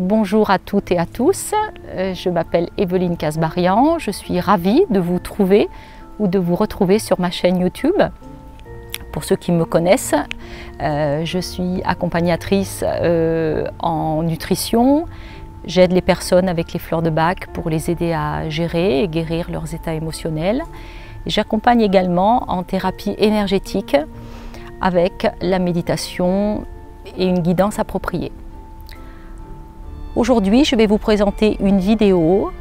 Bonjour à toutes et à tous, je m'appelle Evelyne Kasbarian, je suis ravie de vous trouver ou de vous retrouver sur ma chaîne YouTube. Pour ceux qui me connaissent, je suis accompagnatrice en nutrition, j'aide les personnes avec les fleurs de bac pour les aider à gérer et guérir leurs états émotionnels. J'accompagne également en thérapie énergétique avec la méditation et une guidance appropriée. Aujourd'hui, je vais vous présenter une vidéo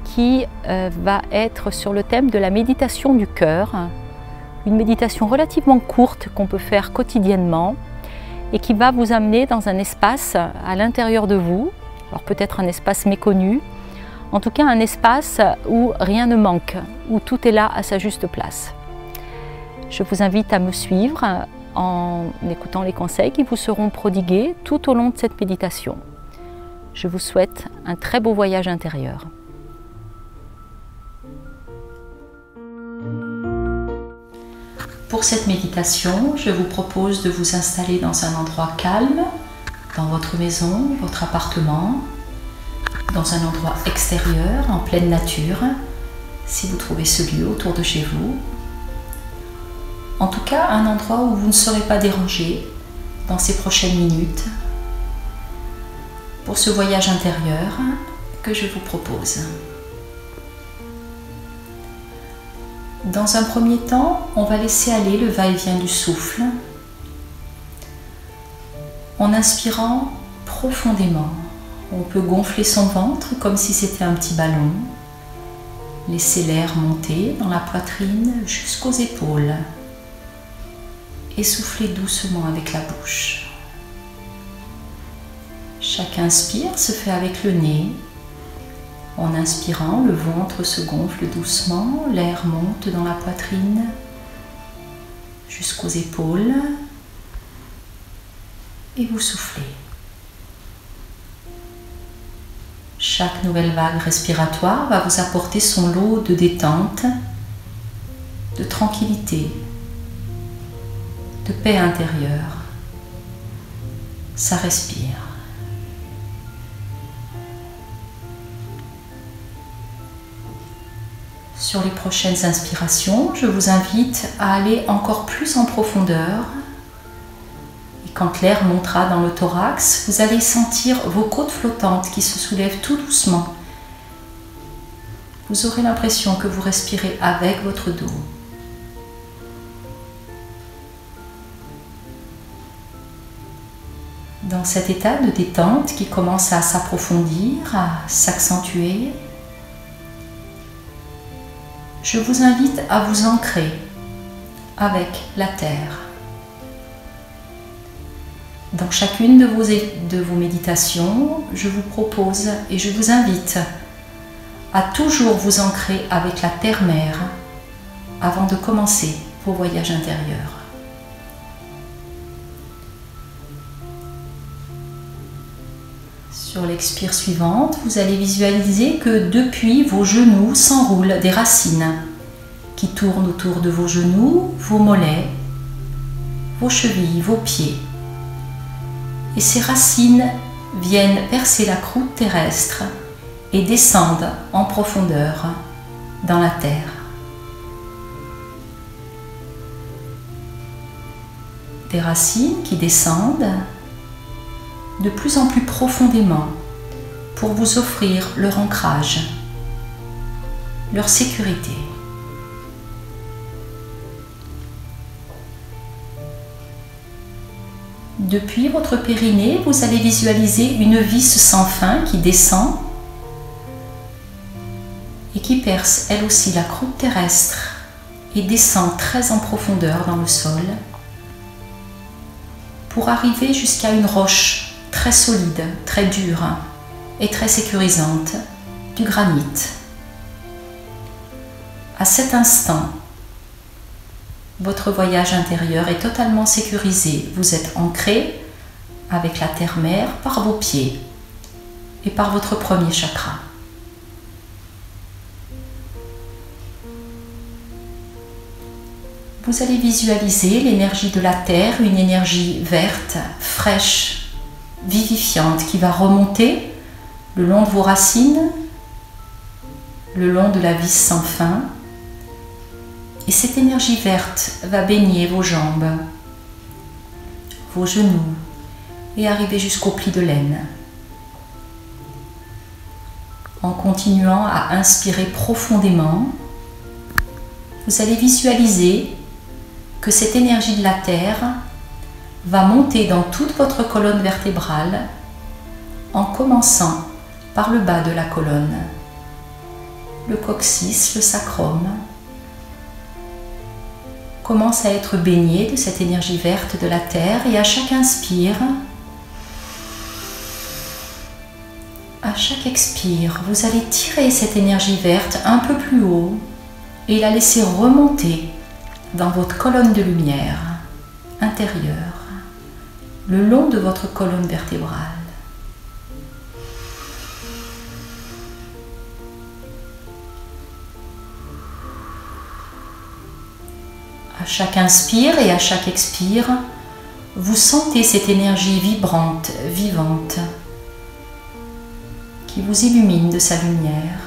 qui va être sur le thème de la méditation du cœur. Une méditation relativement courte qu'on peut faire quotidiennement et qui va vous amener dans un espace à l'intérieur de vous, alors peut-être un espace méconnu, en tout cas un espace où rien ne manque, où tout est là à sa juste place. Je vous invite à me suivre en écoutant les conseils qui vous seront prodigués tout au long de cette méditation. Je vous souhaite un très beau voyage intérieur. Pour cette méditation, je vous propose de vous installer dans un endroit calme, dans votre maison, votre appartement, dans un endroit extérieur, en pleine nature, si vous trouvez ce lieu autour de chez vous. En tout cas, un endroit où vous ne serez pas dérangé dans ces prochaines minutes, pour ce voyage intérieur que je vous propose. Dans un premier temps, on va laisser aller le va-et-vient du souffle en inspirant profondément. On peut gonfler son ventre comme si c'était un petit ballon, laisser l'air monter dans la poitrine jusqu'aux épaules et souffler doucement avec la bouche. Chaque inspire se fait avec le nez. En inspirant, le ventre se gonfle doucement, l'air monte dans la poitrine jusqu'aux épaules et vous soufflez. Chaque nouvelle vague respiratoire va vous apporter son lot de détente, de tranquillité, de paix intérieure. Ça respire. Sur les prochaines inspirations, je vous invite à aller encore plus en profondeur. Et quand l'air montera dans le thorax, vous allez sentir vos côtes flottantes qui se soulèvent tout doucement. Vous aurez l'impression que vous respirez avec votre dos. Dans cet état de détente qui commence à s'approfondir, à s'accentuer, je vous invite à vous ancrer avec la terre. Dans chacune de vos méditations, je vous propose et je vous invite à toujours vous ancrer avec la terre-mère avant de commencer vos voyages intérieurs. Sur l'expire suivante, vous allez visualiser que depuis vos genoux s'enroulent des racines qui tournent autour de vos genoux, vos mollets, vos chevilles, vos pieds. Et ces racines viennent percer la croûte terrestre et descendent en profondeur dans la terre. Des racines qui descendent de plus en plus profondément pour vous offrir leur ancrage, leur sécurité. Depuis votre périnée, vous allez visualiser une vis sans fin qui descend et qui perce elle aussi la croûte terrestre et descend très en profondeur dans le sol pour arriver jusqu'à une roche très solide, très dure et très sécurisante, du granit. À cet instant, votre voyage intérieur est totalement sécurisé. Vous êtes ancré avec la terre-mère par vos pieds et par votre premier chakra. Vous allez visualiser l'énergie de la terre, une énergie verte, fraîche, vivifiante qui va remonter le long de vos racines, le long de la vis sans fin. Et cette énergie verte va baigner vos jambes, vos genoux et arriver jusqu'au pli de l'aine. En continuant à inspirer profondément, vous allez visualiser que cette énergie de la Terre va monter dans toute votre colonne vertébrale en commençant par le bas de la colonne, le coccyx, le sacrum, commence à être baigné de cette énergie verte de la Terre et à chaque inspire, à chaque expire, vous allez tirer cette énergie verte un peu plus haut et la laisser remonter dans votre colonne de lumière intérieure, le long de votre colonne vertébrale. À chaque inspire et à chaque expire, vous sentez cette énergie vibrante, vivante, qui vous illumine de sa lumière,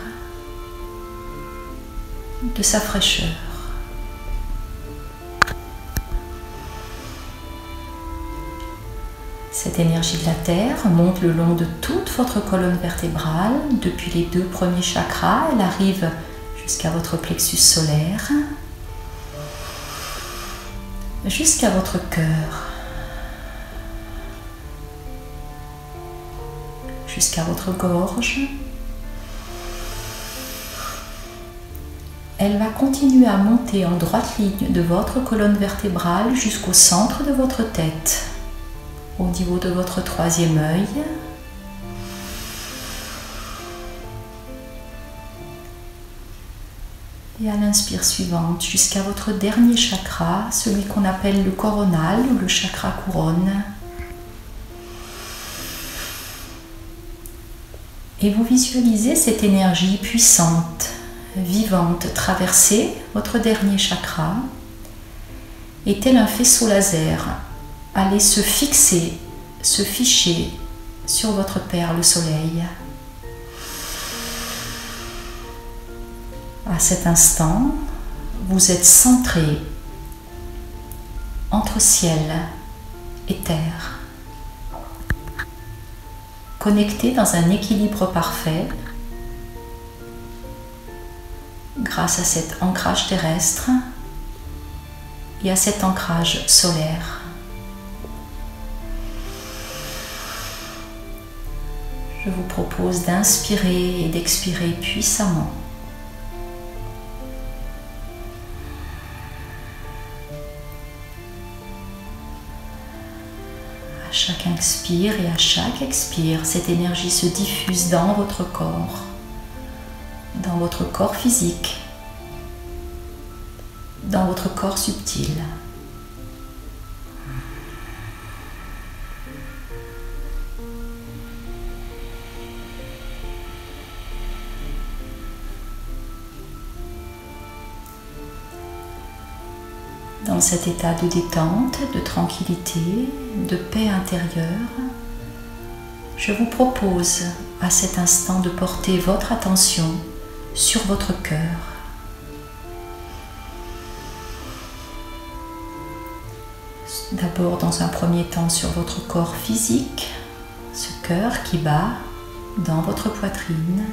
de sa fraîcheur. Cette énergie de la Terre monte le long de toute votre colonne vertébrale, depuis les 2 premiers chakras, elle arrive jusqu'à votre plexus solaire, jusqu'à votre cœur, jusqu'à votre gorge. Elle va continuer à monter en droite ligne de votre colonne vertébrale jusqu'au centre de votre tête, au niveau de votre 3e œil. Et à l'inspire suivante, jusqu'à votre dernier chakra, celui qu'on appelle le coronal ou le chakra couronne. Et vous visualisez cette énergie puissante, vivante, traverser votre dernier chakra et tel un faisceau laser, aller se fixer, se ficher sur votre Père, le Soleil. À cet instant, vous êtes centré entre ciel et terre, connecté dans un équilibre parfait grâce à cet ancrage terrestre et à cet ancrage solaire. Je vous propose d'inspirer et d'expirer puissamment. À chaque inspire et à chaque expire, cette énergie se diffuse dans votre corps physique, dans votre corps subtil. Dans cet état de détente, de tranquillité, de paix intérieure, je vous propose à cet instant de porter votre attention sur votre cœur. D'abord, dans un premier temps, sur votre corps physique, ce cœur qui bat dans votre poitrine.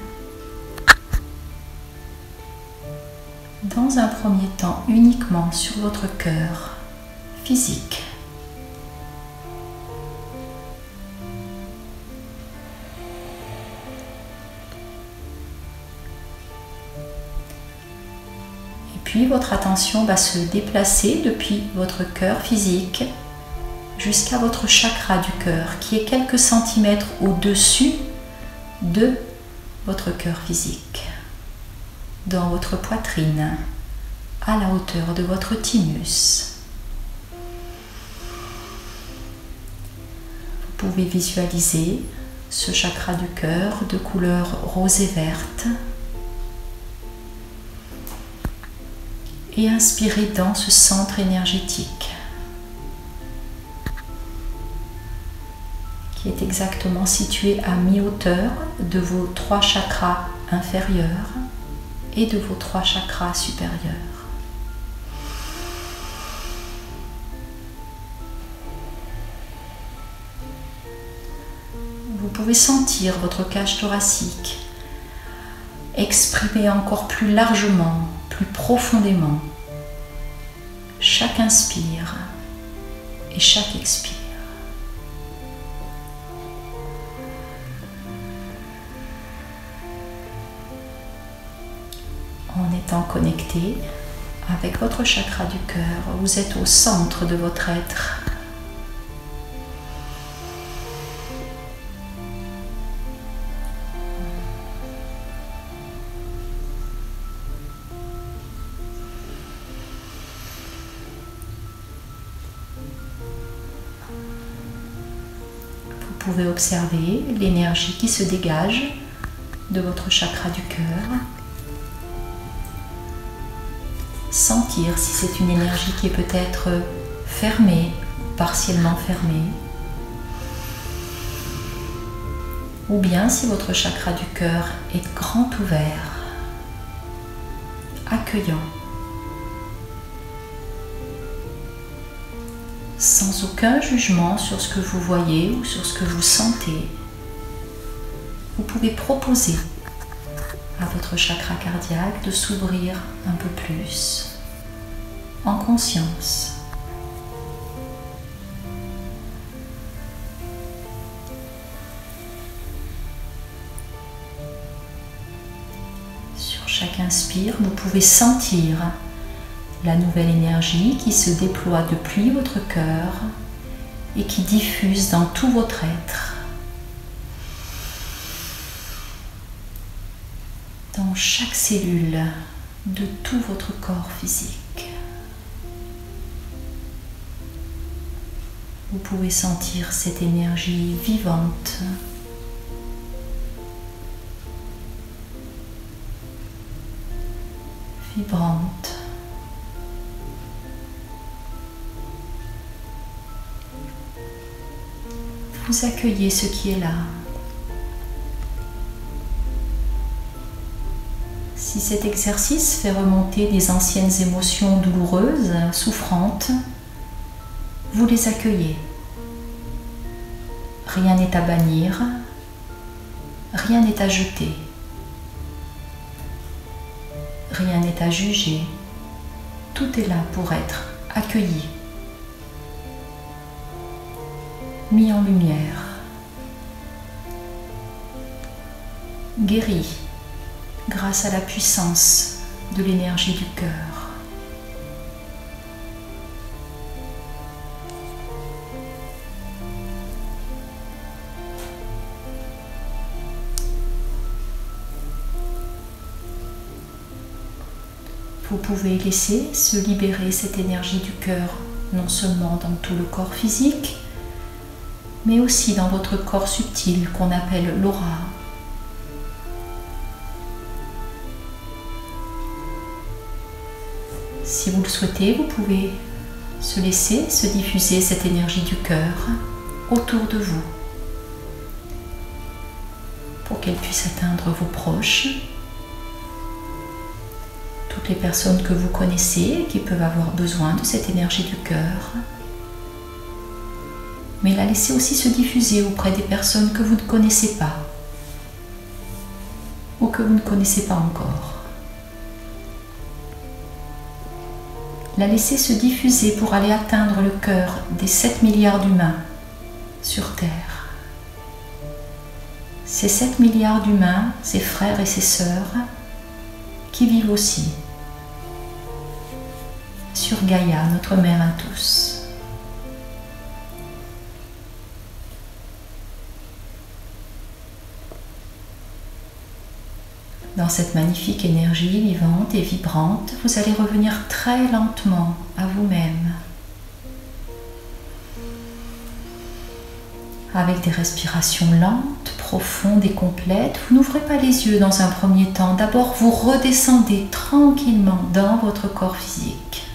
Dans un premier temps, uniquement sur votre cœur physique. Et puis votre attention va se déplacer depuis votre cœur physique jusqu'à votre chakra du cœur qui est quelques centimètres au-dessus de votre cœur physique, dans votre poitrine, à la hauteur de votre thymus. Vous pouvez visualiser ce chakra du cœur de couleur rose et verte et inspirer dans ce centre énergétique qui est exactement situé à mi-hauteur de vos 3 chakras inférieurs et de vos 3 chakras supérieurs. Vous pouvez sentir votre cage thoracique exprimer encore plus largement, plus profondément chaque inspire et chaque expire. En étant connecté avec votre chakra du cœur, vous êtes au centre de votre être. Vous pouvez observer l'énergie qui se dégage de votre chakra du cœur. Sentir si c'est une énergie qui est peut-être fermée, partiellement fermée, ou bien si votre chakra du cœur est grand ouvert, accueillant, sans aucun jugement sur ce que vous voyez ou sur ce que vous sentez. Vous pouvez proposer à votre chakra cardiaque de s'ouvrir un peu plus en conscience. Sur chaque inspire, vous pouvez sentir la nouvelle énergie qui se déploie depuis votre cœur et qui diffuse dans tout votre être, dans chaque cellule de tout votre corps physique. Vous pouvez sentir cette énergie vivante, vibrante. Vous accueillez ce qui est là. Si cet exercice fait remonter des anciennes émotions douloureuses, souffrantes, vous les accueillez. Rien n'est à bannir, rien n'est à jeter, rien n'est à juger. Tout est là pour être accueilli, mis en lumière, guéri grâce à la puissance de l'énergie du cœur. Vous pouvez laisser se libérer cette énergie du cœur, non seulement dans tout le corps physique, mais aussi dans votre corps subtil qu'on appelle l'aura. Si vous le souhaitez, vous pouvez se laisser se diffuser cette énergie du cœur autour de vous pour qu'elle puisse atteindre vos proches, toutes les personnes que vous connaissez et qui peuvent avoir besoin de cette énergie du cœur. Mais la laissez aussi se diffuser auprès des personnes que vous ne connaissez pas ou que vous ne connaissez pas encore. La laisser se diffuser pour aller atteindre le cœur des 7 milliards d'humains sur Terre. Ces 7 milliards d'humains, ses frères et ses sœurs, qui vivent aussi sur Gaïa, notre mère à tous. Dans cette magnifique énergie vivante et vibrante, vous allez revenir très lentement à vous-même, avec des respirations lentes, profondes et complètes. Vous n'ouvrez pas les yeux dans un premier temps. D'abord, vous redescendez tranquillement dans votre corps physique.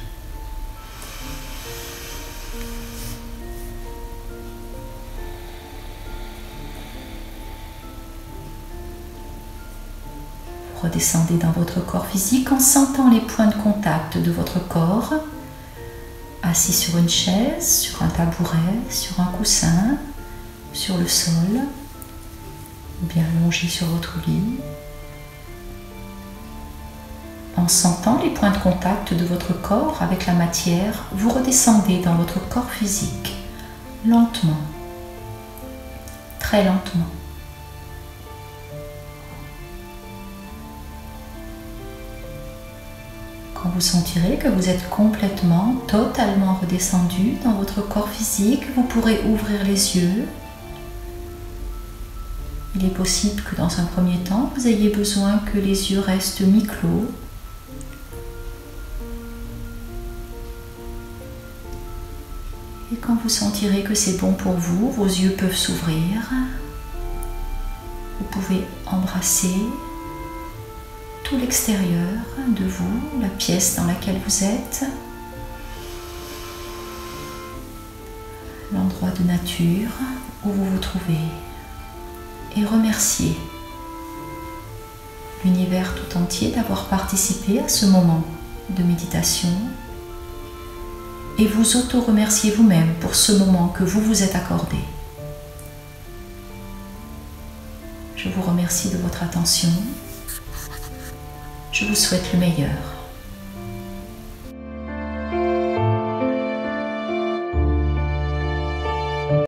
Redescendez dans votre corps physique en sentant les points de contact de votre corps, assis sur une chaise, sur un tabouret, sur un coussin, sur le sol, ou bien allongé sur votre lit. En sentant les points de contact de votre corps avec la matière, vous redescendez dans votre corps physique, lentement, très lentement. Quand vous sentirez que vous êtes complètement, totalement redescendu dans votre corps physique, vous pourrez ouvrir les yeux. Il est possible que dans un premier temps, vous ayez besoin que les yeux restent mi-clos. Et quand vous sentirez que c'est bon pour vous, vos yeux peuvent s'ouvrir. Vous pouvez embrasser tout l'extérieur de vous, la pièce dans laquelle vous êtes, l'endroit de nature où vous vous trouvez, et remercier l'univers tout entier d'avoir participé à ce moment de méditation. Et vous auto-remerciez vous-même pour ce moment que vous vous êtes accordé. Je vous remercie de votre attention. Je vous souhaite le meilleur.